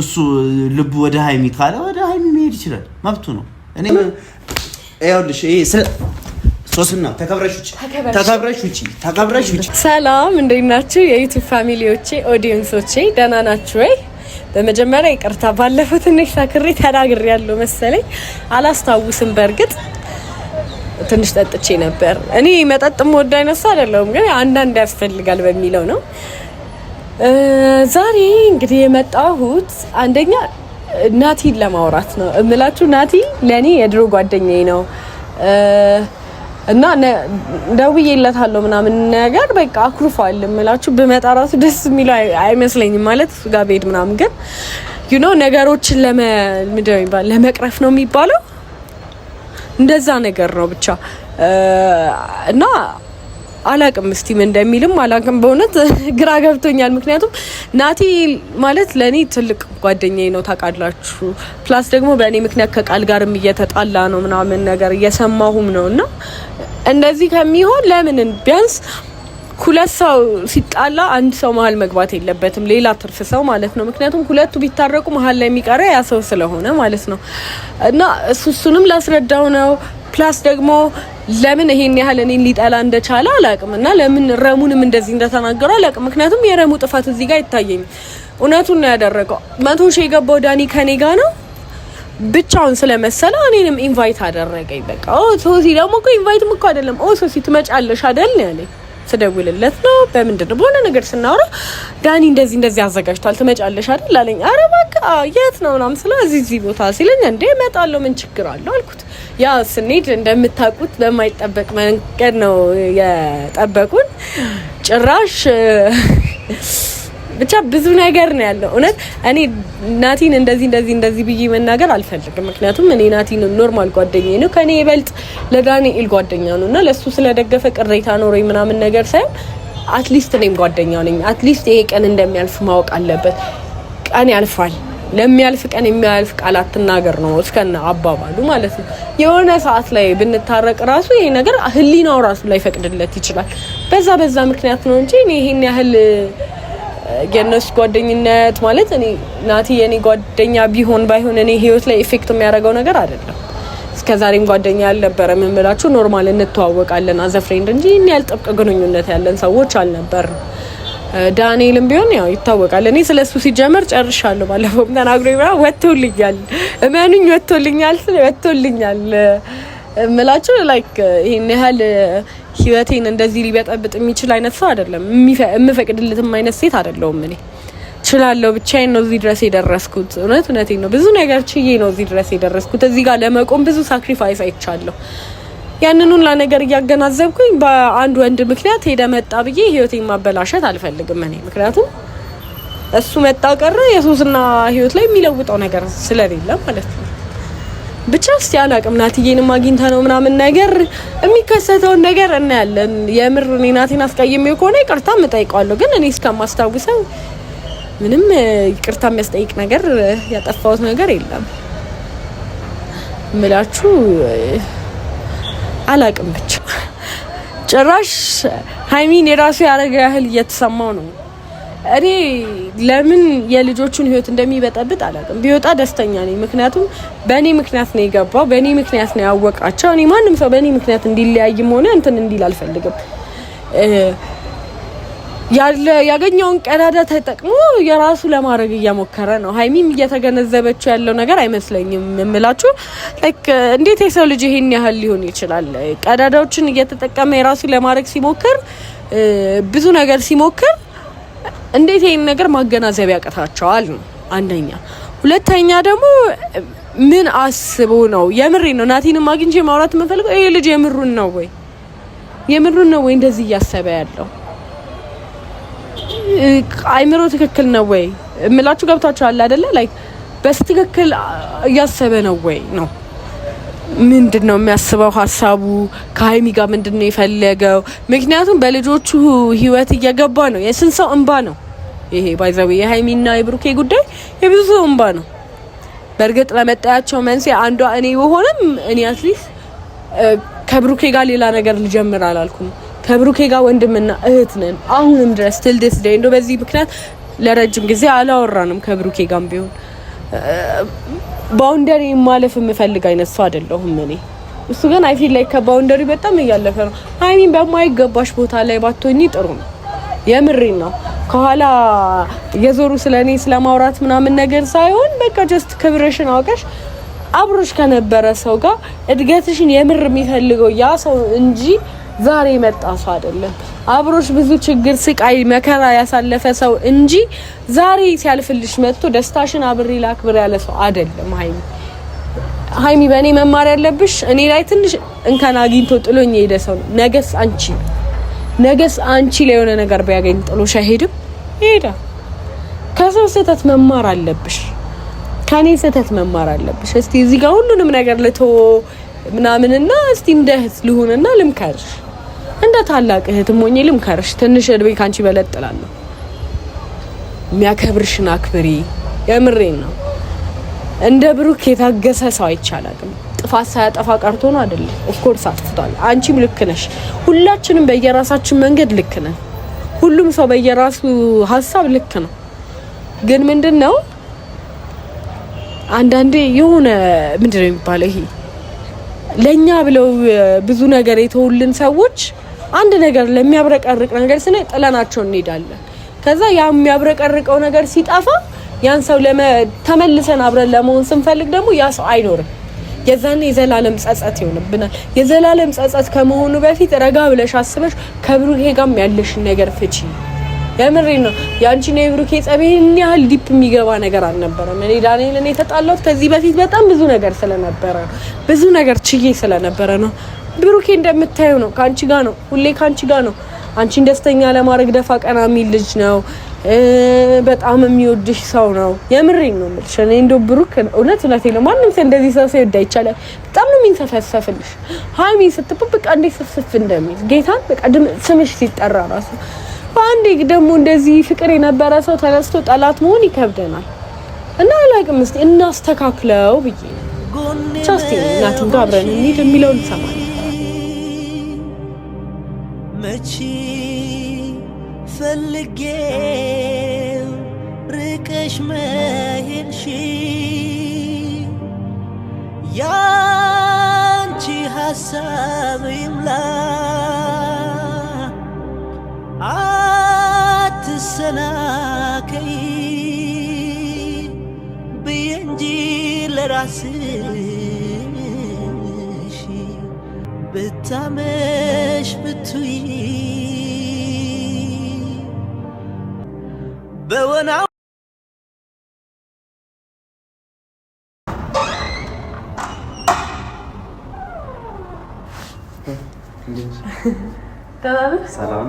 እሱ ልብ ወደ ሃይሚ ካለ ወደ ሃይሚ መሄድ ይችላል መብቱ ነው እኔ አይውልሽ ይሄ ሶስና ተከብረሽ ውጪ ሰላም እንዴት ናችሁ የዩቲዩብ ፋሚሊዎቼ ኦዲየንሶቼ ደህና ናችሁ ወይ በመጀመሪያ ይቅርታ ባለፈው ትንሽ ሳክሬ ተናግሬያለሁ መሰለኝ አላስታውስም በርግጥ ትንሽ ጠጥቼ ነበር እኔ መጠጥም ወድ አይነሳ አይደለም ግን አንዳንድ ያስፈልጋል በሚለው ነው ዛሬ እንግዲህ የመጣሁት አንደኛ ናቲን ለማውራት ነው እምላችሁ ናቲ ለኔ የድሮ ጓደኛዬ ነው እና ደውዬለታለሁ ምናምን ነገር በቃ አኩርፏል እምላችሁ በመጣ ራሱ ደስ የሚለው አይመስለኝም ማለት ጋር ቤት ምናምን ግን ነገሮችን ለመቅረፍ ነው የሚባለው እንደዛ ነገር ነው ብቻ እና አላቅም እስቲ ምን እንደሚልም አላቅም በእውነት ግራ ገብቶኛል ምክንያቱም ናቲ ማለት ለኔ ትልቅ ጓደኛዬ ነው ታውቃላችሁ ፕላስ ደግሞ በእኔ ምክንያት ከቃል ጋርም እየተጣላ ነው ምናምን ነገር እየሰማሁም ነውና እንደዚህ ከሚሆን ለምን ቢያንስ ሁለት ሰው ሲጣላ አንድ ሰው መሀል መግባት የለበትም ሌላ ትርፍ ሰው ማለት ነው ምክንያቱም ሁለቱ ቢታረቁ መሀል ላይ የሚቀረው ያ ሰው ስለሆነ ማለት ነው እና እሱንም ላስረዳው ነው ፕላስ ደግሞ ለምን ይሄን ያህል እኔን ሊጣላ እንደቻለ አላቅም እና ለምን ረሙንም እንደዚህ እንደተናገረ አላቅም ምክንያቱም የረሙ ጥፋት እዚህ ጋር ይታየኝ እውነቱን ነው ያደረገው 100 ሺህ የገባው ዳኒ ከኔ ጋር ነው ብቻውን ስለመሰለ እኔንም ኢንቫይት አደረገኝ በቃ ሶሲ ደግሞ እኮ ኢንቫይትም እኮ አይደለም ሶሲ ትመጫለሽ አይደል ያለኝ ስደውልለት ነው በመንደር በሆነ ነገር ስናወራ ዳኒ እንደዚህ አዘጋጅቷል ትመጫለሽ አይደል አለኝ አረ በቃ የት ነው ምናምን ስለዚህ እዚህ ቦታ ሲለኝ እንዴ እመጣለሁ ምን ችግር አለው አልኩት ያ ስንሄድ እንደምታውቁት በማይጠበቅ መንገድ ነው የጠበቁን ጭራሽ ብቻ ብዙ ነገር ነው ያለው እውነት እኔ ናቲን እንደዚህ ብዬ መናገር አልፈልግም ምክንያቱም እኔ ናቲን ኖርማል ጓደኛዬ ነው ከኔ ይበልጥ ለዳንኤል ጓደኛ ነውና ለሱ ስለደገፈ ቅሬታ ኖርኝ ምናምን ነገር ሳይሆን አትሊስት እኔም ጓደኛው ነኝ አትሊስት ይሄ ቀን እንደሚያልፍ ማወቅ አለበት ቀን ያልፋል ለሚያልፍ ቀን የሚያልፍ ቃላት ተናገር ነው እስከና አባባሉ ማለት ነው የሆነ ሰዓት ላይ ብንታረቅ ራሱ ይሄ ነገር ህሊናው ራሱ ላይ ፈቅድለት ይችላል በዛ ምክንያት ነው እንጂ እኔ ይሄን ያህል የነሱ ጓደኝነት ማለት እኔ ናቲ የኔ ጓደኛ ቢሆን ባይሆን እኔ ህይወት ላይ ኢፌክት የሚያደርገው ነገር አይደለም እስከዛሬም ጓደኛ ያልነበረም እምላችሁ ኖርማል እንተዋወቃለን አዘ ፍሬንድ እንጂ እኔ ያልጠብቅ ግንኙነት ያለን ሰዎች አልነበር ዳንኤልም ቢሆን ያው ይታወቃል እኔ ስለሱ ሲጀመር ጨርሻለሁ ባለፈው ተናግሮኝ ወጥቶልኛል እመኑኝ ወጥቶልኛል እምላችሁ ላይክ ይሄን ያህል ህይወቴን እንደዚህ ሊበጠብጥ የሚችል አይነት ሰው አይደለም የምፈቅድለትም አይነት ሴት አይደለሁም እኔ እችላለሁ ብቻዬን ነው እዚህ ድረስ የደረስኩት እውነቴን ነው ብዙ ነገር ችዬ ነው እዚህ ድረስ የደረስኩት እዚህ ጋር ለመቆም ብዙ ሳክሪፋይስ አይቻለሁ ያንኑን ሁላ ነገር ያገናዘብኩኝ በአንድ ወንድ ምክንያት ሄደ መጣ ብዬ ህይወቴን ማበላሸት አልፈልግም እኔ ምክንያቱም እሱ መጣ ቀረ የሶስና ህይወት ላይ የሚለውጠው ነገር ስለሌለ ማለት ነው ብቻ ሲያላቅም ናቲዬንም አግኝታ ነው ምናምን ነገር የሚከሰተው ነገር እናያለን የምር እኔ ናቲን አስቀይሜው ከሆነ ይቅርታ መጠይቀዋለሁ ግን እኔ እስከማስታውሰው ምንም ይቅርታ የሚያስጠይቅ ነገር ያጠፋሁት ነገር የለም ምላችሁ አላቅም ብቻ ጭራሽ ሃይሚን የራሱ ያረጋ ያህል እየተሰማው ነው እኔ ለምን የልጆቹን ህይወት እንደሚበጠብጥ አላቅም ቢወጣ ደስተኛ ነኝ ምክንያቱም በእኔ ምክንያት ነው የገባው በእኔ ምክንያት ነው ያወቃቸው እኔ ማንም ሰው በእኔ ምክንያት እንዲለያይም ሆነ እንትን እንዲል አልፈልግም ያገኘውን ቀዳዳ ተጠቅሞ የራሱ ለማድረግ እየሞከረ ነው ሃይሚም እየተገነዘበችው ያለው ነገር አይመስለኝም እምላችሁ ላይክ እንዴት የሰው ልጅ ይሄን ያህል ሊሆን ይችላል ቀዳዳዎችን እየተጠቀመ የራሱ ለማድረግ ሲሞክር ብዙ ነገር ሲሞክር እንዴት ይሄን ነገር ማገናዘብ ያቀታቸዋል ነው አንደኛ ሁለተኛ ደግሞ ምን አስቦ ነው የምሬ ነው ናቲንም አግኝቼ ማውራት የምፈልገው ይሄ ልጅ የምሩን ነው ወይ እንደዚህ እያሰበ ያለው አይምሮ ትክክል ነው ወይ እምላችሁ ገብታችኋል አይደለ ላይክ በስትክክል እያሰበ ነው ወይ ነው ምንድነው የሚያስበው ሐሳቡ ከሃይሚ ጋር ምንድነው የፈለገው ምክንያቱም በልጆቹ ህይወት እየገባ ነው የስንት ሰው እንባ ነው ይሄ ባይዛው የሃይሚና የብሩኬ ጉዳይ የብዙ ሰው እንባ ነው በርግጥ ለመጣያቸው መንስኤ አንዷ እኔ ሆነም እኔ አትሊስት ከብሩኬ ጋር ሌላ ነገር ልጀምር አላልኩም ከብሩኬ ጋር ወንድምና እህት ነን አሁንም ድረስ ትልደስ ደይ እንደው በዚህ ምክንያት ለረጅም ጊዜ አላወራንም ከብሩኬ ጋር ቢሆን ባውንደሪ ማለፍ የምፈልግ አይነት ሰው አይደለሁም እኔ። እሱ ግን አይ ፊል ላይክ ከባውንደሪ በጣም እያለፈ ነው። ሀይሚን በማይገባሽ ቦታ ላይ ባትሆኚ ጥሩ ነው። የምሬን ነው። ከኋላ የዞሩ ስለኔ ስለማውራት ምናምን ነገር ሳይሆን በቃ ጀስት ክብርሽን አውቀሽ አብሮሽ ከነበረ ሰው ጋር እድገትሽን የምር የሚፈልገው ያ ሰው እንጂ ዛሬ መጣ ሰው አይደለም። አብሮሽ ብዙ ችግር ስቃይ መከራ ያሳለፈ ሰው እንጂ ዛሬ ሲያልፍልሽ መጥቶ ደስታሽን አብሬ ላክብር ያለ ሰው አይደለም። ሀይሚ በእኔ መማር ያለብሽ እኔ ላይ ትንሽ እንከን አግኝቶ ጥሎኝ የሄደ ሰው ነው። ነገስ አንቺ ላይ የሆነ ነገር ቢያገኝ ጥሎሽ አይሄድም? ይሄዳል። ከሰው ስህተት መማር አለብሽ። ከኔ ስህተት መማር አለብሽ። እስቲ እዚህ ጋር ሁሉንም ነገር ልቶ ምናምንና እስቲ እንደ እህት ልሁንና ልምከርሽ፣ እንደ ታላቅ እህት ሞኝ ልምከርሽ። ትንሽ እድሜ ካንቺ በለጥላለሁ። የሚያከብርሽን አክብሪ። የምሬን ነው። እንደ ብሩክ የታገሰ ሰው አይቻላልም። ጥፋት ሳያጠፋ ቀርቶ ነው አይደለም። ኦፍ ኮርስ አጥፍቷል። አንቺም ልክ ነሽ። ሁላችንም በየራሳችን መንገድ ልክ ነን። ሁሉም ሰው በየራሱ ሀሳብ ልክ ነው። ግን ምንድነው አንዳንዴ የሆነ ምንድነው የሚባለው ይሄ ለኛ ብለው ብዙ ነገር የተውልን ሰዎች አንድ ነገር ለሚያብረቀርቅ ነገር ስናይ ጥለናቸው እንሄዳለን። ከዛ ያ የሚያብረቀርቀው ነገር ሲጠፋ ያን ሰው ተመልሰን አብረን ለመሆን ስንፈልግ ደግሞ ያ ሰው አይኖርም። የዛኔ የዘላለም ጸጸት ይሆንብናል። የዘላለም ጸጸት ከመሆኑ በፊት ረጋ ብለሽ አስበሽ ከብሩኬ ጋርም ያለሽን ነገር ፍቺ። የምሬን ነው። ያንቺ ነው የብሩኬ ጸቤን ያህል ዲፕ የሚገባ ነገር አልነበረም። እኔ ዳንኤልን የተጣላሁት ከዚህ በፊት በጣም ብዙ ነገር ስለነበረ ብዙ ነገር ችዬ ስለነበረ ነው። ብሩኬ እንደምታዩ ነው፣ ካንቺ ጋር ነው፣ ሁሌ ካንቺ ጋር ነው። አንቺን ደስተኛ ለማድረግ ደፋ ቀና የሚል ልጅ ነው። በጣም የሚወድሽ ሰው ነው። የምሬን ነው የምልሽ። እኔ እንደው ብሩክ እውነት ነው ማንም ሰው እንደዚህ ሰው ይወዳ ይቻላል። በጣም ነው የሚንሰፈሰፍልሽ። ሀይሚ ስትብቅ አንዴ ስፍስፍ እንደሚል ጌታን በቃ ስምሽ ሲጠራ ራሱ አንዴ ደግሞ እንደዚህ ፍቅር የነበረ ሰው ተነስቶ ጠላት መሆን ይከብደናል። እና አላውቅም እስቲ እናስተካክለው ብዬ ቻስቲ እናትን ጋር አብረን እንሂድ የሚለውን እንሰማለን። መቼ ፈልጌ ርቀሽ መሄድሽ ያንቺ ሀሳብ ይምላ አትሰናከይ ብዬ እንጂ ለራስሽ ብታመሽ ብትይ በወና ሰላም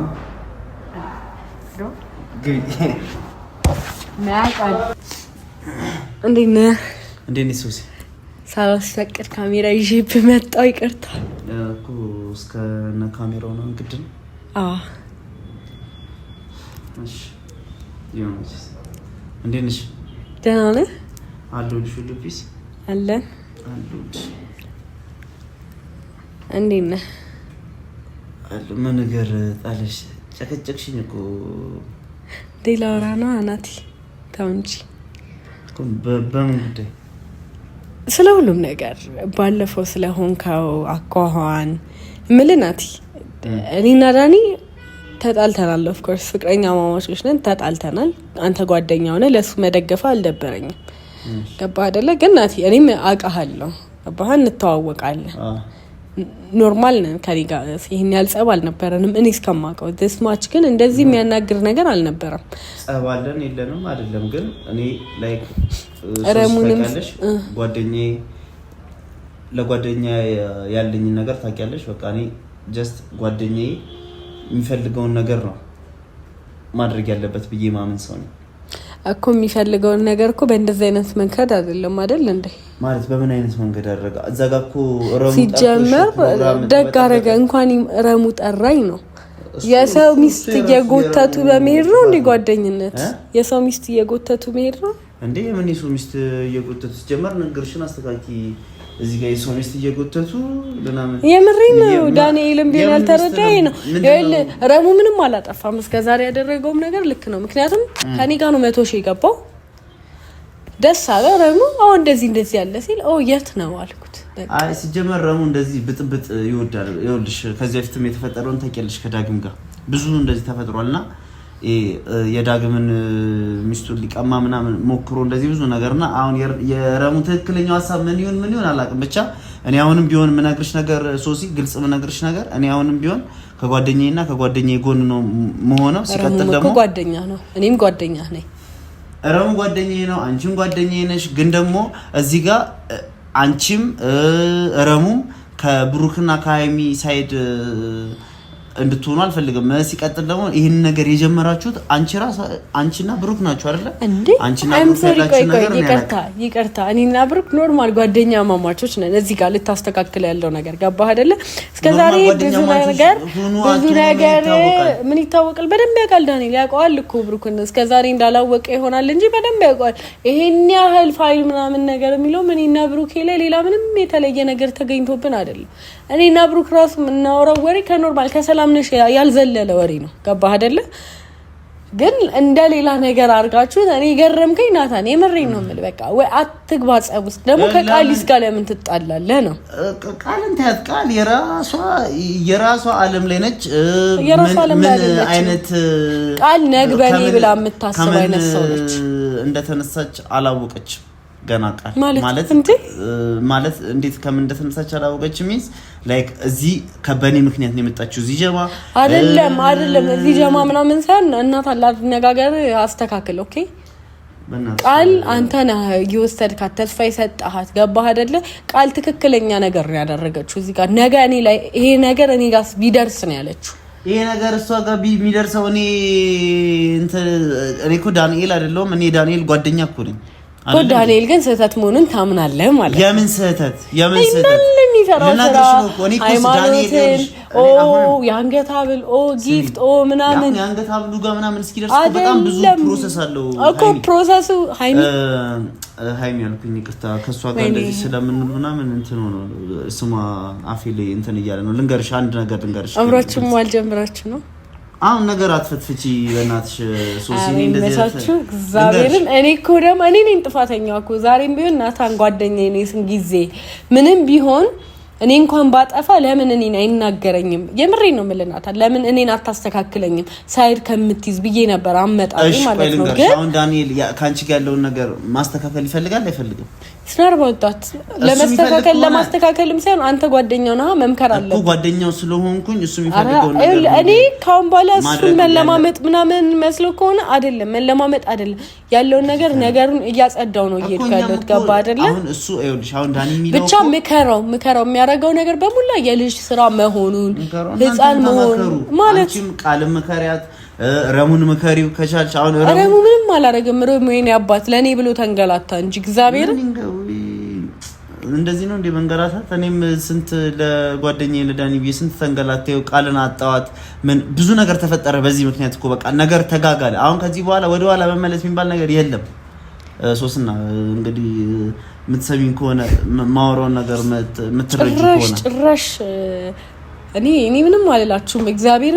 እንዴት ነህ? ሱሲ? ሳላስፈቅድ ካሜራ ይዤ በመጣው ይቅርታ እኮ እስከነ ካሜራው ነው እንግዲህ ነው። አዎ እሺ ይሁንስ። እንዴት ነሽ? ደህና ነህ? አለሁልሽ። ሁሉ ፒስ አለን አለሁልሽ። እንዴት ነህ? ምን ነገር ጣለሽ? ጨቀጨቅሽኝ እኮ። ሌላ ወራ ነው አናቲ። ተው እንጂ። በምን ጉዳይ? ስለ ሁሉም ነገር ባለፈው ስለሆንከው አኳኋን እምልህ ናቲ። እኔና ዳኒ ተጣልተናል። ኦፍ ኮርስ ፍቅረኛ ማማቾች ነን፣ ተጣልተናል። አንተ ጓደኛ ሆነ ለሱ መደገፍ አልደበረኝም። ገባህ አይደለ? ግን ናቲ እኔም አውቃለሁ። ገባህ? እንተዋወቃለን። ኖርማል ነን። ከኔ ጋር ይሄን ያህል ጸብ አልነበረንም እኔ እስከማውቀው። this much ግን እንደዚህ የሚያናግር ነገር አልነበረም። ጸብ አለን የለንም አይደለም። ግን እኔ ላይክ ረሙንም ጓደኛዬ ለጓደኛዬ ያለኝ ነገር ታውቂያለሽ። በቃ እኔ ጀስት ጓደኛዬ የሚፈልገውን ነገር ነው ማድረግ ያለበት ብዬ ማመን ሰው ነኝ እኮ። የሚፈልገውን ነገር እኮ በእንደዚህ አይነት መንገድ አይደለም አይደል እንዴ? ማለት በምን አይነት መንገድ አደረጋ? እዛ ጋር እኮ ረሙ ሲጀመር ደግ አደረገ። እንኳን ረሙ ጠራኝ ነው። የሰው ሚስት እየጎተቱ በመሄድ ነው እንዴ ጓደኝነት? የሰው ሚስት እየጎተቱ መሄድ ነው እንዴ? ምን የሰው ሚስት እየጎተቱ? ሲጀመር ነገርሽን አስተካኪ። እዚህ ጋር የሰው ሚስት እየጎተቱ ለናምን የምሬን ነው። ዳንኤልም ቢሆን ያልተረዳኝ ነው። ረሙ ምንም አላጠፋም። እስከዛሬ ያደረገውም ነገር ልክ ነው። ምክንያቱም ከኔ ጋር ነው 100 ሺህ የገባው። ደስ አለ ረሙ አሁን እንደዚህ ያለ ሲል የት ነው አልኩት። አይ ሲጀመር ረሙ እንደዚህ ብጥብጥ ይወዳል። ይኸውልሽ ከዚህ በፊትም የተፈጠረውን ታውቂያለሽ ከዳግም ጋር ብዙ እንደዚህ ተፈጥሯልና የዳግምን ሚስቱን ሊቀማ ምናምን ሞክሮ እንደዚህ ብዙ ነገርና አሁን የረሙ ትክክለኛው ሐሳብ ምን ይሁን አላውቅም። ብቻ እኔ አሁንም ቢሆን ምነግርሽ ነገር ሶሲ ግልጽ ምነግርሽ ነገር እኔ አሁንም ቢሆን ከጓደኛዬና ከጓደኛዬ ጎን ነው መሆነው። ሲቀጥል ደግሞ ጓደኛ ነው እኔም ጓደኛ ነኝ። ረሙ ጓደኛዬ ነው አንቺም ጓደኛዬ ነሽ። ግን ደግሞ እዚህ ጋር አንቺም ረሙም ከብሩክና ከሃይሚ ሳይድ እንድትሆኑ አልፈልግም። ሲቀጥል ደግሞ ይሄን ነገር የጀመራችሁት አንቺና ብሩክ ናችሁ አይደለ? አንቺና ብሩክ ያላችሁ ነገር ነው። ይቅርታ እኔና ብሩክ ኖርማል ጓደኛ ማማቾች ነን። እዚህ ጋር ልታስተካክል ያለው ነገር ገባህ አይደለ? እስከዛሬ ብዙ ነገር ምን ይታወቃል በደንብ ያውቃል። ዳንኤል ያውቀዋል እኮ ብሩክን እስከዛሬ እንዳላወቀ ይሆናል እንጂ በደንብ ያውቀዋል። ይሄን ያህል ፋይል ምናምን ነገር የሚለው እኔና ብሩክ ላይ ሌላ ምንም የተለየ ነገር ተገኝቶብን አይደለም። እኔና ብሩክ ራሱ የምናወራው ወሬ ከኖርማል ከሰላምነሽ ያልዘለለ ወሬ ነው። ገባህ አይደለ? ግን እንደ ሌላ ነገር አድርጋችሁት እኔ ገረምከኝ ናታን። የምሬን ነው የምልህ። በቃ ወይ አትግባ ጸብ ውስጥ ደግሞ ከቃሊስ ጋር ለምን ትጣላለህ ነው? ቃልን ታያት ቃል የራሷ ዓለም ላይ ነች። ምን አይነት ቃል ነግበኔ ብላ የምታስብ አይነት ሰው ነች። እንደተነሳች አላወቀችም ገና ቃል ማለት እንዴት ከምን እንደተነሳች አላወቀች ሚንስ ላይክ እዚህ ከበኔ ምክንያት ነው የመጣችው። እዚህ ጀማ አይደለም እዚህ ጀማ ምናምን ሳይሆን እናት አላነጋገር አስተካክል። ኦኬ ቃል አንተ ነህ የወሰድካት ተስፋ የሰጣሃት ገባህ አይደለ? ቃል ትክክለኛ ነገር ነው ያደረገችው። እዚህ ጋር ነገ እኔ ላይ ይሄ ነገር እኔ ጋር ቢደርስ ነው ያለችው። ይሄ ነገር እሷ ጋር ቢደርሰው እኔ እኮ ዳንኤል አይደለሁም። እኔ ዳንኤል ጓደኛ እኮ ነኝ። ዳንኤል ግን ስህተት መሆኑን ታምናለህ ማለት ነው። የምን ስህተት ሃይማኖትን የአንገት ሐብል ጊፍት ምናምን የአንገት ሐብሉ ጋር ምናምን እስኪደርስ በጣም ብዙ ፕሮሰስ አለው እኮ ፕሮሰሱ ሃይሚ ያልኩኝ ይቅርታ ከሷ ጋር እንደዚህ ስለምንል ምናምን እንትን ሆኖ ስሟ አፌ ላይ እንትን እያለ ነው። ልንገርሽ አንድ ነገር ልንገርሽ አብራችሁም አልጀምራችሁ ነው አሁን ነገር አትፈትፍቺ በእናትሽ ሶሲ እንደዚህ እንደዚህ እግዚአብሔርን እኔ እኮ ደግሞ እኔ ነኝ ጥፋተኛው እኮ ዛሬም ቢሆን ናታን ጓደኛዬ ነኝ ስንጊዜ ምንም ቢሆን እኔ እንኳን ባጠፋ ለምን እኔን አይናገረኝም? የምሬን ነው የምልናታል። ለምን እኔን አታስተካክለኝም? ሳይድ ከምትይዝ ብዬ ነበር አመጣኝ ማለት ነው። ግን አሁን ዳንኤል ካንቺ ጋር ያለውን ነገር ማስተካከል ይፈልጋል አይፈልግም? ስናር ወጣት ለማስተካከልም ሳይሆን አንተ ጓደኛው ነህ መምከር አለብህ እኮ ጓደኛው ስለሆንኩኝ እሱ የሚፈልገው ነገር እኔ ካሁን በኋላ እሱን መለማመጥ ምናምን መስሎ ከሆነ አይደለም መለማመጥ አይደለም ያለውን ነገሩን እያጸዳው ነው እየሄድኩ ያለሁት ገባ አይደለ? አሁን እሱ አይውልሽ አሁን ዳኒ የሚለው ብቻ ምከረው የሚያረጋው ነገር በሙላ የልጅ ስራ መሆኑን ህፃን መሆኑን ማለት አንቺም ቃል መከሪያት ረሙን መከሪው ከቻልሽ አሁን ረሙ ምንም አላረገም። ረሙ የኔ አባት ለኔ ብሎ ተንገላታ እንጂ እግዚአብሔር እንደዚህ ነው እንደ መንገላታት። እኔም ስንት ለጓደኛዬ ለዳኒ ቢዬ ስንት ተንገላታው ቃልን አጣዋት ምን ብዙ ነገር ተፈጠረ በዚህ ምክንያት እኮ በቃ ነገር ተጋጋለ። አሁን ከዚህ በኋላ ወደ ኋላ መመለስ የሚባል ነገር የለም። ሶስና እንግዲህ የምትሰሚኝ ከሆነ ማወራውን ነገር የምትረጂ ከሆነ ጭራሽ እኔ ምንም አልላችሁም። እግዚአብሔር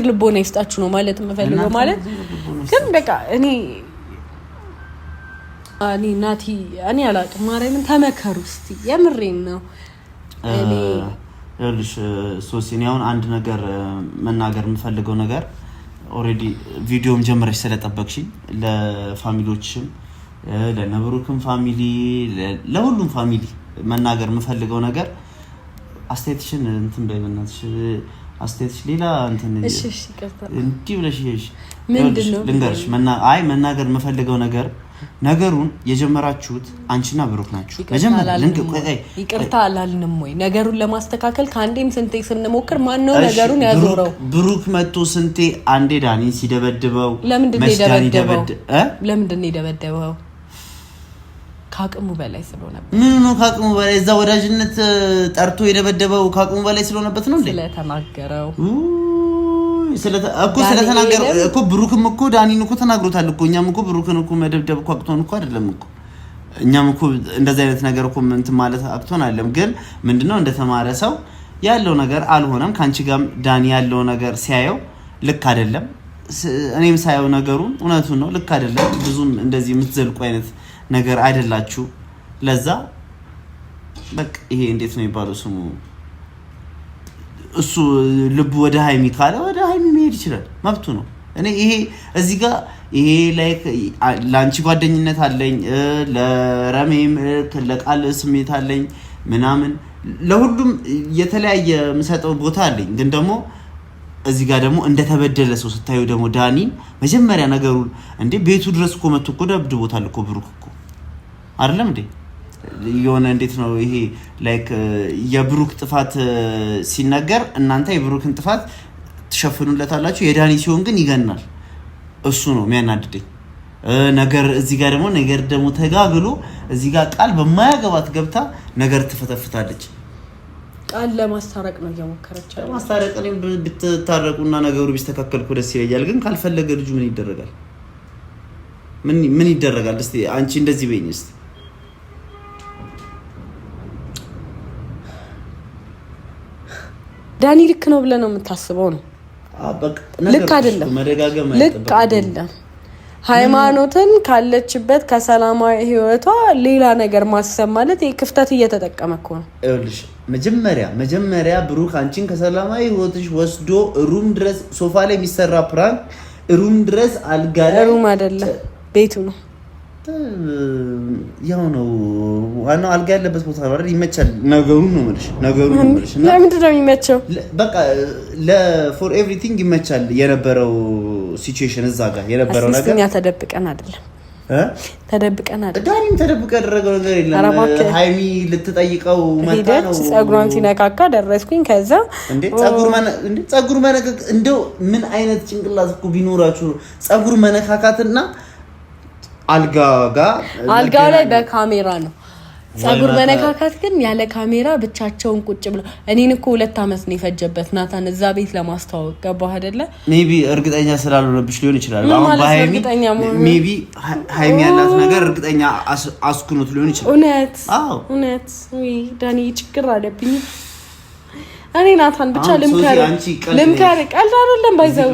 ልቦና ይስጣችሁ ነው ማለት የምፈልገው። ማለት ግን በቃ እኔ ናቲ እኔ አላውቅም። ማርያምን ተመከሩ እስቲ የምሬን ነው። እኔ ልጅ ሶሲኒ አሁን አንድ ነገር መናገር የምፈልገው ነገር ኦሬዲ ቪዲዮም ጀምረሽ ስለጠበቅሽኝ ለፋሚሊዎችም ለነብሩክም ፋሚሊ ለሁሉም ፋሚሊ መናገር የምፈልገው ነገር አስተያየትሽን እንትን በእናትሽ አስተያየትሽ ሌላ እንትን እሺ ይቀርታ እንዴ ብለሽ ምንድነው ልንገርሽ መናገር የምፈልገው ነገር ነገሩን የጀመራችሁት አንቺና ብሩክ ናችሁ። ይቅርታ አላልንም ወይ ነገሩን ለማስተካከል ከአንዴም ስንቴ ስንሞክር ማን ነው ነገሩን ያዞረው? ብሩክ መጥቶ ስንቴ አንዴ ዳኒ ሲደበድበው ለምንድን ነው የደበደበው? ካቅሙ በላይ ስለሆነበት ምን ነው ካቅሙ በላይ እዛ ወዳጅነት ጠርቶ የደበደበው ካቅሙ በላይ ስለሆነበት ነው እንዴ? ስለተናገረው ስለተናገረ እኮ ብሩክም እኮ ዳኒን እኮ ተናግሮታል እኮ። እኛም እኮ ብሩክን እኮ መደብደብ እኮ አቅቶን እኮ አይደለም እኮ እኛም እኮ እንደዛ አይነት ነገር እኮ እንትን ማለት አቅቶን አይደለም። ግን ምንድነው እንደተማረ ሰው ያለው ነገር አልሆነም። ካንቺ ጋር ዳኒ ያለው ነገር ሲያየው ልክ አይደለም። እኔም ሳየው ነገሩን እውነቱን ነው ልክ አይደለም። ብዙም እንደዚህ የምትዘልቁ አይነት ነገር አይደላችሁ ለዛ በቃ ይሄ እንዴት ነው የሚባለው ስሙ እሱ ልቡ ወደ ሃይሚ ካለ ወደ ሃይሚ መሄድ ይችላል መብቱ ነው እኔ ይሄ እዚህ ጋር ይሄ ላይክ ላንቺ ጓደኝነት አለኝ ለረሜም ለቃል ስሜት አለኝ ምናምን ለሁሉም የተለያየ ምሰጠው ቦታ አለኝ ግን ደግሞ እዚህ ጋር ደግሞ እንደተበደለ ሰው ስታዩ ደግሞ ዳኒ መጀመሪያ ነገሩ እንዴ ቤቱ ድረስ እኮ መጥቶ እኮ ደብድቦታል እኮ ብሩክ እኮ አይደለም እንዴ የሆነ እንዴት ነው ይሄ ላይክ የብሩክ ጥፋት ሲነገር እናንተ የብሩክን ጥፋት ተሸፍኑለታላችሁ የዳኒ ሲሆን ግን ይገናል እሱ ነው የሚያናድደኝ ነገር እዚህ ጋር ደግሞ ተጋግሎ እዚህ ጋር ቃል በማያገባት ገብታ ነገር ትፈተፍታለች ቃል ለማስታረቅ ነው እየሞከረች አይደል ማስታረቅ ነው ብትታረቁና ነገሩ ቢስተካከልኩ ደስ ይለኛል ግን ካልፈለገ ልጁ ምን ይደረጋል ምን ይደረጋል እስቲ አንቺ እንደዚህ በይኝ እስቲ ዳኒ ልክ ነው ብለ ነው የምታስበው ነው ልክ አይደለም ሃይማኖትን ካለችበት ከሰላማዊ ህይወቷ ሌላ ነገር ማሰብ ማለት ክፍተት እየተጠቀመ ነው እልሽ መጀመሪያ ብሩክ አንቺን ከሰላማዊ ህይወትሽ ወስዶ ሩም ድረስ ሶፋ ላይ የሚሰራ ፕራንክ ሩም ድረስ አልጋ ላይ ሩም አይደለም ቤቱ ነው ያው ነው ዋናው አልጋ ያለበት ቦታ አይደል ይመቻል ነገሩ ነው ማለት እና ለምንድን ነው የሚመቸው በቃ for everything ይመቻል የነበረው ሲቹዌሽን እዛ ጋር የነበረው ነገር እኛ ተደብቀን አይደለም ዳኒም ተደብቀ ያደረገው ነገር የለም ሃይሚ ልትጠይቀው መጣ ነው ጸጉሯን ሲነካካ ደረስኩኝ ከዛ ጸጉር መነካካት እንደው ምን አይነት ጭንቅላት እኮ ቢኖራችሁ ጸጉር መነካካትና አልጋው ላይ በካሜራ ነው ጸጉር መነካካት ግን ያለ ካሜራ ብቻቸውን ቁጭ ብለው እኔን እኮ 2 አመት ነው የፈጀበት ናታን እዛ ቤት ለማስተዋወቅ ገባህ አይደለ ሜቢ እርግጠኛ ስላልሆነብሽ ሊሆን ይችላል አሁን በሃይሚ ሜቢ ሃይሚ ያላት ነገር እርግጠኛ አስኩኖት ሊሆን ይችላል እውነት ወይ ዳኒ ችግር አለብኝ እኔ ናታን ብቻ ልምከር ቀልድ አይደለም ባይዘው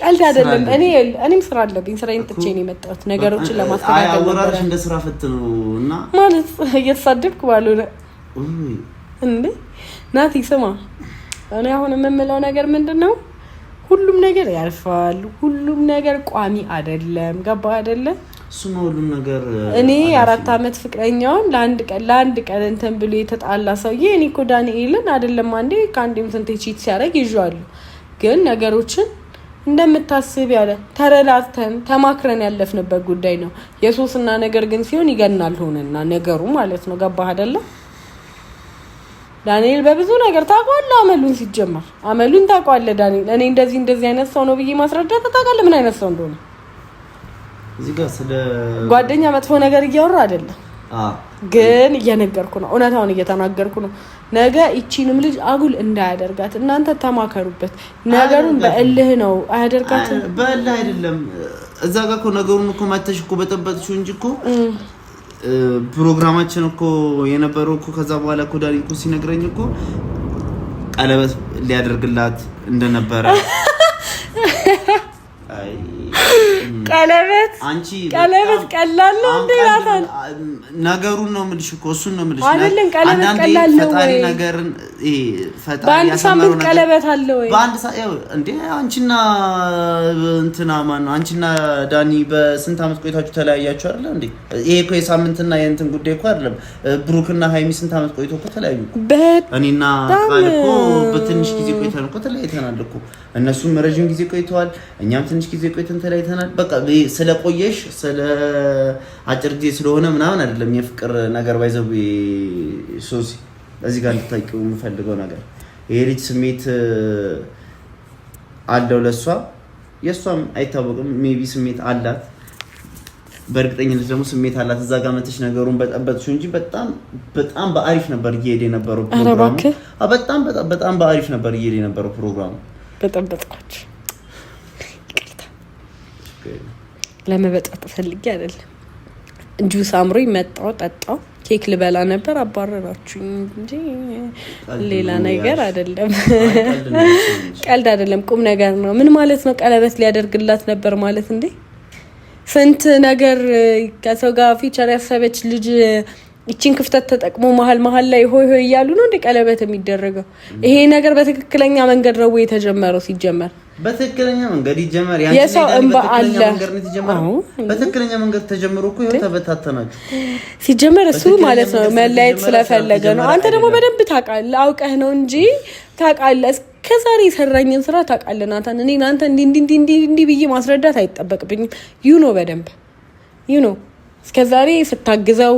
ቀልድ አይደለም እኔም ስራ አለብኝ ስራዬን ጥቼ ነው የመጣሁት ነገሮችን ለማስተካከል አወራሽ እንደ ስራ ፈትነውና ማለት እየተሳደብኩ ባልሆነ እንዴ ናቲ ስማ እኔ አሁን የምምለው ነገር ምንድነው ሁሉም ነገር ያልፋል ሁሉም ነገር ቋሚ አይደለም ገባ አይደለ እሱ ነው ሁሉም ነገር እኔ 4 አመት ፍቅረኛውን ለአንድ ቀን እንትን ብሎ የተጣላ ሰውዬ እኔ እኮ ዳንኤልን አይደለም አንዴ ካንዴም ስንት ቺት ሲያደርግ ይዟል ግን ነገሮችን እንደምታስብ ያለ ተረዳተን ተማክረን ያለፍንበት ጉዳይ ነው የሶስና ነገር ግን ሲሆን ይገናል ሆነና ነገሩ ማለት ነው ገባህ አይደለ ዳንኤል በብዙ ነገር ታውቃለህ አመሉን ሲጀመር አመሉን ታውቃለህ ዳንኤል እኔ እንደዚህ አይነት ሰው ነው ብዬ ማስረዳት ታውቃለህ ምን አይነት ሰው እንደሆነ እዚህ ጋር ስለ ጓደኛ መጥፎ ነገር እያወራ አይደለም ግን እየነገርኩ ነው እውነታውን እየተናገርኩ ነው ነገ እቺንም ልጅ አጉል እንዳያደርጋት እናንተ ተማከሩበት ነገሩን በእልህ ነው አያደርጋት በእልህ አይደለም እዛ ጋር እኮ ነገሩን እኮ ማተሽ እኮ በጠበጥሽው እንጂ እኮ ፕሮግራማችን እኮ የነበረው እኮ ከዛ በኋላ እኮ ዳኒ እኮ ሲነግረኝ እኮ ቀለበት ሊያደርግላት እንደነበረ አይ ቀለበት ቀላል ነው እንዴ ናታን ነገሩን ነው የምልሽ እኮ እሱን ነው የምልሽ አይደለም ቀለበት ቀላል ነው ፈጣሪ ነገርን ፈጣሪ ያሰማው ቀለበት አለ ወይ በአንድ እንዴ አንቺና እንትና ማን ነው አንቺና ዳኒ በስንት አመት ቆይታችሁ ተለያያችሁ አይደል እንዴ ይሄ እኮ የሳምንትና የእንትን ጉዳይ እኮ አይደለም ብሩክና ሃይሚ ስንት አመት ቆይቶ እኮ ተለያዩ እኔና ቃል እኮ በትንሽ ጊዜ ቆይተን እኮ ተለያይተናል እኮ እነሱም ረጅም ጊዜ ቆይተዋል እኛም ትንሽ ጊዜ ቆይተን ተለያይተናል በቃ ስለቆየሽ ስለ አጭር ጊዜ ስለሆነ ምናምን አይደለም የፍቅር ነገር ባይዘው ሶሲ እዚህ ጋር እንድታውቂው የምፈልገው ነገር ይሄ ልጅ ስሜት አለው ለሷ የሷም አይታወቅም ሜቢ ስሜት አላት በእርግጠኝነት ደግሞ ስሜት አላት እዛ ጋር መተሽ ነገሩን በጠበጥሽው እንጂ በጣም በአሪፍ ነበር እየሄደ የነበረው ፕሮግራሙ በጣም በአሪፍ ነበር እየሄደ የነበረው ፕሮግራሙ በጠበጥኳችሁ ለመበጣት ፈልጌ አይደለም ጁስ አምሮኝ መጣው ጠጣው ኬክ ልበላ ነበር አባረራችሁኝ እንጂ ሌላ ነገር አይደለም ቀልድ አይደለም ቁም ነገር ነው ምን ማለት ነው ቀለበት ሊያደርግላት ነበር ማለት እንዴ ስንት ነገር ከሰው ጋር ፊቸር ያሰበች ልጅ እቺን ክፍተት ተጠቅሞ መሀል ላይ ሆይ እያሉ ነው እንደ ቀለበት የሚደረገው። ይሄ ነገር በትክክለኛ መንገድ ነው የተጀመረው። ሲጀመር በትክክለኛ መንገድ ይጀመር። የሰው እንባ አለ። በትክክለኛ መንገድ ተጀምሮ እኮ ይኸው ተበታተናችሁ። ሲጀመር እሱ ማለት ነው መለያየት ስለፈለገ ነው። አንተ ደግሞ በደንብ ታውቃለህ፣ አውቀህ ነው እንጂ ታውቃለህ። ከዛሬ የሰራኝን ስራ ታውቃለህ ናታን። እኔ እናንተ እንዲህ ብዬ ማስረዳት አይጠበቅብኝም። በደንብ እስከዛሬ ስታግዘው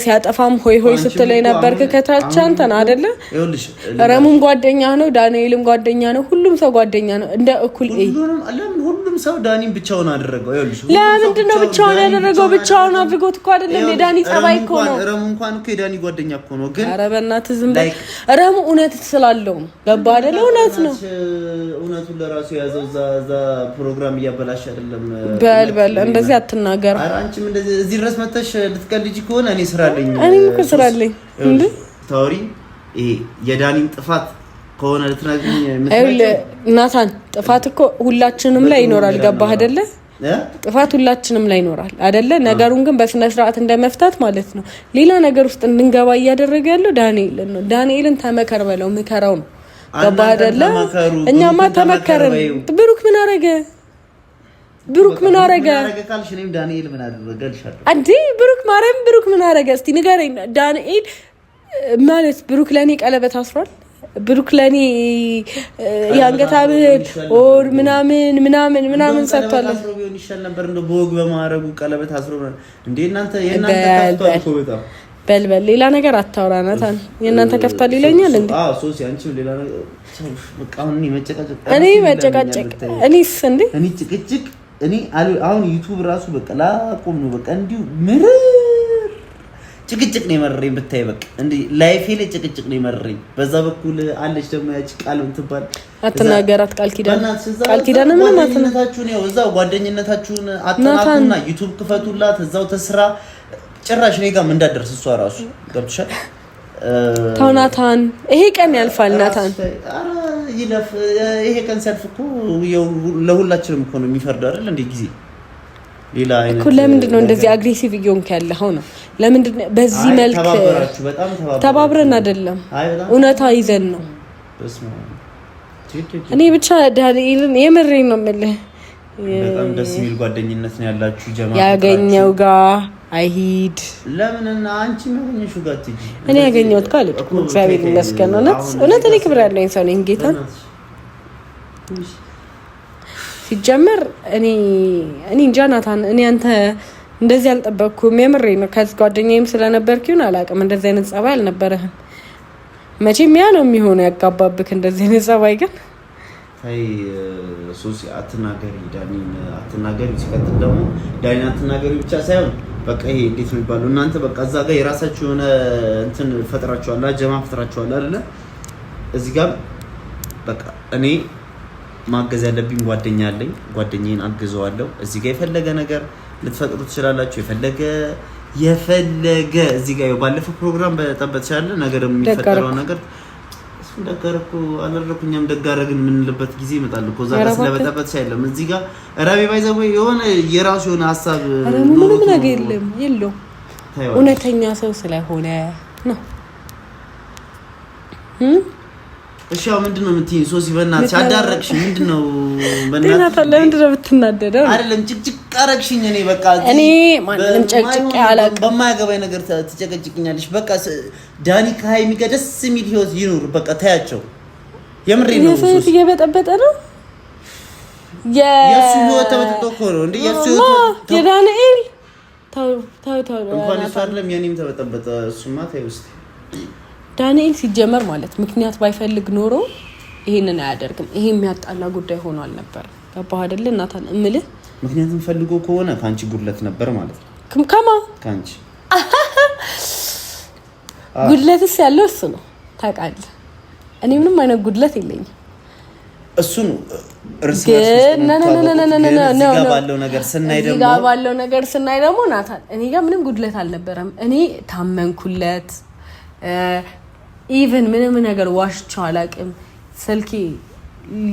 ሲያጠፋም ሆይ ስትል የነበርክ ከታች አንተን አይደለ? ረሙም ጓደኛ ነው፣ ዳንኤልም ጓደኛ ነው፣ ሁሉም ሰው ጓደኛ ነው። እንደ እኩል ሁሉም ሰው ዳኒን ብቻውን አደረገው። ለምንድን ነው ብቻውን ያደረገው? ብቻውን አድርጎት እኮ አይደለም። የዳኒ ጸባይ እኮ ነው። ረሙ እንኳን እኮ የዳኒ ጓደኛ እኮ ነው። ግን ኧረ በእናትህ ዝም በል። ረሙ እውነት ስላለው ነው። ገባ አይደለ? እውነት ነው። እውነቱን ለራሱ ያዘው። እዛ ፕሮግራም እያበላሽ አይደለም። በል እንደዚህ አትናገር። ኧረ አንቺም እንደዚህ ድረስ መተሽ ልትቀልጂ ከሆነ እኔ ስራለኝ። እኔም እኮ ስራለኝ እንዴ ታውሪ። ይሄ የዳኒን ጥፋት ከሆነ ልትናገኝ ናታን፣ ጥፋት እኮ ሁላችንም ላይ ይኖራል። ገባህ አይደለ? ጥፋት ሁላችንም ላይ ይኖራል አይደለ? ነገሩን ግን በስነ ስርዓት እንደመፍታት ማለት ነው። ሌላ ነገር ውስጥ እንድንገባ እያደረገ ያለው ዳንኤልን ነው። ዳንኤልን ተመከር በለው፣ ምከራው ነው። ገባህ አይደለ? እኛማ ተመከረን። ብሩክ ምን አረገ? ብሩክ ምን አረገ ካልሽ እኔም ዳንኤል ምን አደረገልሻለሁ? አንዴ ብሩክ ምን አረገ? እስቲ ንገረኝ። ዳንኤል ማለት ብሩክ ለኔ ቀለበት አስሯል። ብሩክ ለኔ የአንገት ሐብል ኦር ምናምን ሰጥቷል። አስሮ ቢሆን ይሻል ነበር። እንደው በወግ በማረጉ ቀለበት አስሮ እንዴ እናንተ ከፍቷል እኮ በጣም። በል ሌላ ነገር አታውራ ናታን። የእናንተ ከፍቷል ይለኛል እንዴ? ሶሲ አንቺም ሌላ ነገር በቃ እኔ መጨቃጨቅ እኔስ እንዴ እኔ ጭቅጭቅ እኔ አሁን ዩቲዩብ ራሱ በቃ ላቆም ነው። በቃ እንዲሁ ምርር ጭቅጭቅ ነው የመረረኝ ብታይ። በቃ እንዴ ላይፌ ላይ ጭቅጭቅ ነው የመረረኝ። በዛ በኩል አለች ደግሞ ያቺ ቃል እንትባል አትናገራት። ቃል ኪዳን ምን ማለት ነው? ነው እዛው ጓደኝነታችሁን አጥናቱና ዩቲዩብ ክፈቱላት እዛው ተስራ። ጭራሽ እኔ ጋር ምን እንዳደርስ እሷ ራሱ ገብቶሻል። ተው ናታን፣ ይሄ ቀን ያልፋል ናታን። ይለፍ። ይሄ ቀን ሲያልፍ እኮ ለሁላችንም እኮ ነው የሚፈርደው አይደል? እንደ ጊዜ ሌላ አይነት እኮ። ለምንድን ነው እንደዚህ አግሬሲቭ እየሆንክ ያለኸው ነው? ለምንድን ነው በዚህ መልክ? ተባብረን አይደለም፣ እውነታ ይዘን ነው። እኔ ብቻ ዳንኤልን የምሬን ነው የምልህ። በጣም ደስ የሚል ጓደኝነት ነው ያላችሁ። ጀማ ያገኘው ጋር አይሂድ። ለምንና አንቺ ያገኘሽው ጋር ትጂ? እኔ ያገኘሁት ጋር ልክ እግዚአብሔር ይመስገን። እውነት እኔ ክብር ያለኝ ሰው ነኝ ጌታ። ሲጀመር እኔ እንጃ ናታን፣ እኔ አንተ እንደዚህ አልጠበቅኩም። የምሬ ነው። ከዚህ ጓደኛዬም ስለነበርክ ይሁን አላውቅም፣ እንደዚህ አይነት ጸባይ አልነበረህም። መቼም ያ ነው የሚሆነው ያጋባብክ እንደዚህ አይነት ጸባይ። ግን አይ ሶሲ አትናገሪ፣ ዳኒን አትናገሪ። ሲቀጥል ደግሞ ዳኒን አትናገሪ ብቻ ሳይሆን በቃ ይሄ እንዴት ነው የሚባለው? እናንተ በቃ እዛ ጋር የራሳችሁ የሆነ እንትን ፈጥራችኋል፣ ጀማ ፈጥራችኋል አይደለ? እዚህ ጋር በቃ እኔ ማገዝ ያለብኝ ጓደኛ አለኝ፣ ጓደኛዬን አግዘዋለሁ። እዚህ ጋር የፈለገ ነገር ልትፈጥሩ ትችላላችሁ። የፈለገ እዚህ ጋር ባለፈው ፕሮግራም በጠበጥ ይችላል ነገር የሚፈጠረው ነገር እሱ ደጋረኩ አላረኩኝም ደጋረግን ምንልበት ጊዜ ይመጣል እኮ ዛሬ ስለበጠበጥ አይደለም። እዚህ ጋር ራቢ ባይዘው የሆነ የራሱ የሆነ ሐሳብ ነው ነገር የለም እውነተኛ ሰው ስለሆነ ነው። እሺ አሁን ምንድነው የምትይኝ? ሶሲ በእናትሽ አዳረቅሽ። ምንድነው በእናትሽ ለምንድነው የምትናደደው? አይደለም ጭቅጭቅ አረግሽኝ። እኔ በቃ እኔ ማንንም ጭቅጭቅ አላውቅም። በማያገባኝ ነገር ትጨቀጭቅኛለሽ። በቃ ዳኒ ከሀይሚ ጋር ደስ የሚል ህይወት ይኑር። በቃ ታያቸው። የምሬን ነው። ሶሲ እየበጠበጠ ነው። የሱ ህይወት ተበጥጦ እኮ ነው እንዴ? የሱ ህይወት የዳንኤል ታው እንኳን እሱ አይደለም የኔም ተበጠበጠ። እሱማ ታዩ እስቲ ዳንኤል ሲጀመር ማለት ምክንያት ባይፈልግ ኖሮ ይሄንን አያደርግም። ይሄ የሚያጣላ ጉዳይ ሆኖ አልነበር። ገባህ አይደል? እናታን እምልህ ምክንያቱም ፈልጎ ከሆነ ካንቺ ጉድለት ነበር ማለት ነው። ከማ ካንቺ ጉድለትስ ያለው እሱ ነው ታውቃለህ። እኔ ምንም አይነት ጉድለት የለኝም። እሱን ባለው ነገር ስናይ ደግሞ ናታን እኔ ጋር ምንም ጉድለት አልነበረም። እኔ ታመንኩለት። ኢቨን ምንም ነገር ዋሽቼው አላውቅም። ስልኬ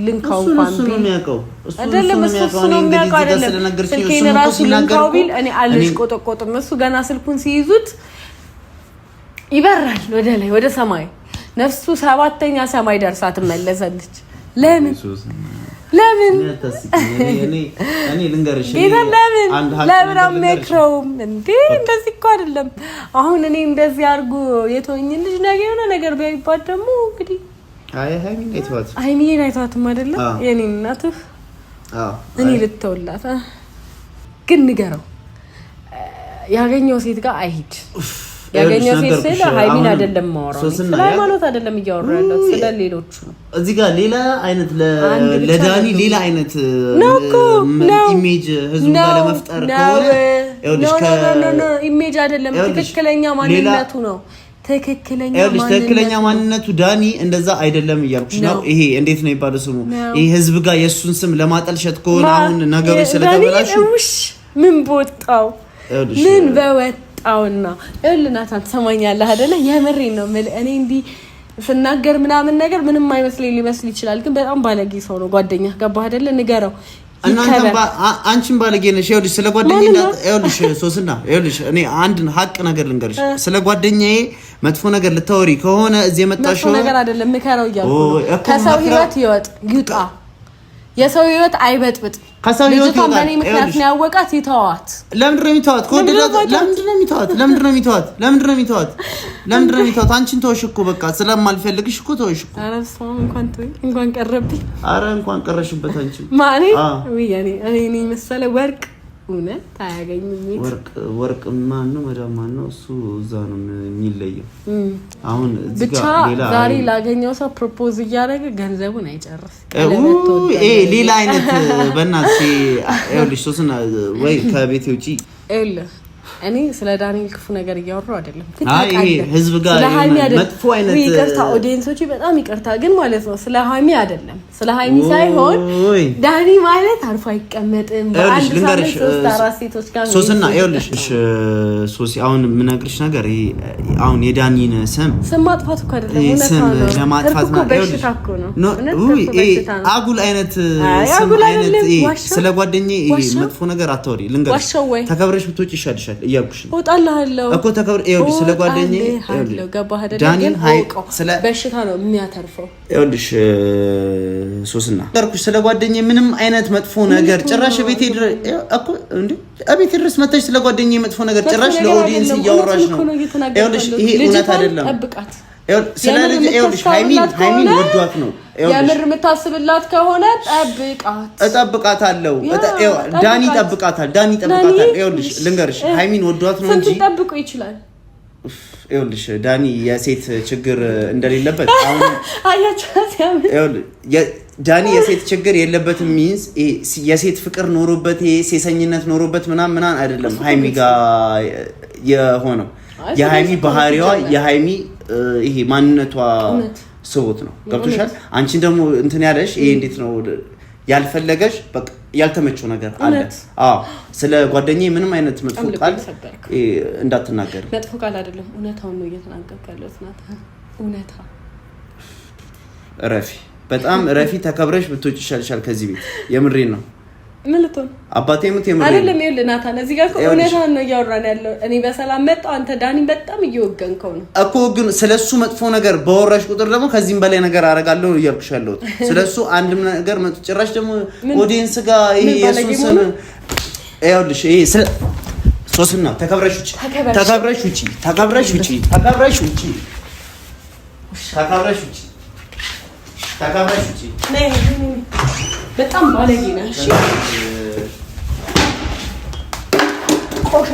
ልንካው እንኳን እሱ ነው የሚያውቀው አይደለም እሱ ነው የሚያውቀው አይደለም ስልኬን ራሱ ልንካው ቢል እኔ አልሽ ቆጠቆጥም እሱ ገና ስልኩን ሲይዙት ይበራል ወደ ላይ ወደ ሰማይ ነፍሱ 7ኛ ሰማይ ደርሳ ትመለሳለች ለምን እኔ ልንገርሽ ለምን አመክረውም እንዴ እንደዚህ እኮ አይደለም አሁን እኔ እንደዚህ አርጉ የተወኝ ልጅ ነገር የሆነ ነገር ቢያይባት ደግሞ እንግዲህ ሃይሚን አይተዋትም አይደለም የኔ እናት እኔ ልተውላት ግን ንገረው ያገኘው ሴት ጋር አይሂድ ያገኘው ሴት ስለ ሃይሚን አይደለም ማወራው ስለ ሃይማኖት አይደለም እያወራ ያለው ስለ ሌሎቹ ነው እዚህ ጋር ሌላ አይነት ለዳኒ ሌላ አይነት ኢሜጅ ህዝቡ ጋር ለመፍጠር ከሆነ ኖ ኢሜጅ አይደለም ትክክለኛ ማንነቱ ነው ትክክለኛ ማንነቱ ዳኒ እንደዛ አይደለም እያልኩሽ ነው ይሄ እንዴት ነው ይባላል ስሙ ይሄ ህዝብ ጋር የሱን ስም ለማጠልሸት ከሆነ አሁን ነገሮች ስለተበላሹ ምን ቦጣው ምን በወጣውና እልናታን ተሰማኛለህ አይደለ የምሬን ነው እኔ እንዲ ስናገር ምናምን ነገር ምንም አይመስለኝ ሊመስል ይችላል ግን በጣም ባለጌ ሰው ነው ጓደኛ ገባህ አይደለ ንገረው እናንተ አንቺን ባለጌ ነሽ ይኸውልሽ ስለ ጓደኛዬ ይኸውልሽ ሶስና ይኸውልሽ እኔ አንድ ሀቅ ነገር ልንገርሽ ስለ ጓደኛዬ መጥፎ ነገር ልታወሪ ከሆነ እዚህ የመጣሽው ነገር አይደለም ምከረው እያልኩ ከሰው ህይወት ይውጣ የሰው ህይወት አይበጥብጥ ከሰው ህይወት ይወጣ በእኔ ምክንያት ነው ያወቃት ይተዋት ለምንድን ነው የሚተዋት ከወደዳት ለምንድን ነው የሚተዋት አንቺን ተወሽ እኮ በቃ ስለማልፈልግሽ እኮ ተወሽ እኮ ኧረ ሰው እንኳን ቀረብኝ ኧረ እንኳን ቀረሽበት አንቺ ማኔ እኔ መሰለ ወርቅ እውነት ታያገኝም ወርቅ ማን ነው መዳም ማን ነው እሱ እዛ ነው የሚለየው አሁን እዚህ ጋር ዛሬ ላገኘው ሰው ፕሮፖዝ እያደረገ ገንዘቡን አይጨርስ ሌላ አይነት በእናትሽ ይኸውልሽ ሶስና ወይ ከቤቴ ውጪ እኔ ስለ ዳንኤል ክፉ ነገር እያወራሁ አይደለም አይ ህዝብ ጋር መጥፎ አይነት ይቅርታ ኦዲየንሶች በጣም ይቅርታ ግን ማለት ነው ስለ ሃይሚ አይደለም ስለ ሃይሚ ሳይሆን ዳኒ ማለት አርፎ አይቀመጥም በአንድ ሳምንት 3-4 ሴቶች ጋር ሶስና ይኸውልሽ ሶሲ አሁን ምነግርሽ ነገር አሁን የዳኒን ስም ማጥፋት እኮ አይደለም እውነት ነው ለማጥፋት ነው ይኸውልሽ አጉል አይነት ስም አይነት ስለ ጓደኛዬ መጥፎ ነገር አታወሪ ልንገርሽ ተከብረሽ ብትወጪ ይሻልሻል እያልኩሽ ነው ወጣላለው እኮ ተከብረ ይኸውልሽ ስለ ጓደኛዬ ገባህ አይደል ስለ በሽታ ነው የሚያተርፈው ይኸውልሽ ሶስና ደርኩሽ ስለ ጓደኛዬ ምንም አይነት መጥፎ ነገር ጭራሽ ቤቴ እኮ እንዴ አቤት ድረስ መተሽ ስለ ጓደኛዬ መጥፎ ነገር ጭራሽ ለኦዲየንስ እያወራሽ ነው ይኸውልሽ ይሄ እውነት አይደለም ጠብቃት ይኸውልሽ ሃይሚን ወዷት ነው የምር የምታስብላት ከሆነ እጠብቃታለሁ ዳኒ ይጠብቃታል ይኸውልሽ ልንገርሽ ሃይሚን ወዷት ነው እንጂ ጠብቁ ይችላል ይኸውልሽ ዳኒ የሴት ችግር እንደሌለበት አሁን ዳኒ የሴት ችግር የለበትም ሚንስ የሴት ፍቅር ኖሮበት ሴሰኝነት ኖሮበት ምናምን አይደለም ሃይሚ ጋር የሆነው የሃይሚ ባህሪዋ የሃይሚ ይሄ ማንነቷ ሰውት ነው ገብቶሻል አንቺን ደግሞ እንትን ያለሽ ይሄ እንዴት ነው ያልፈለገሽ በቃ ያልተመቸው ነገር አለ ስለ ጓደኛዬ ምንም አይነት መጥፎ ቃል እንዳትናገር መጥፎ ቃል አይደለም እውነታውን ነው እየተናገርኩ ያለሁት ናታ እውነታ ረፊ በጣም ረፊ ተከብረሽ ብትወጪ ይሻልሻል ከዚህ ቤት የምሬን ነው ምንልቶን አባቴ ሙት የምሬን አይደለም ይኸውልህ ናታን እዚህ ጋር እውነታውን ነው እያወራን ያለው እኔ በሰላም መጣሁ አንተ ዳኒ በጣም እየወገንከው ነው እኮ ግን ስለሱ መጥፎ ነገር በወራሽ ቁጥር ደግሞ ከዚህም በላይ ነገር አደርጋለሁ እያልኩሽ ያለሁት ስለሱ አንድም ነገር መጥቶ ጭራሽ ደግሞ ኦዲየንስ ጋር ይሄ ኢየሱስ ይኸውልሽ ይሄ ሶስና ተከብረሽ ውጪ በጣም ባለጌ ነህ እሺ ቆሻሻ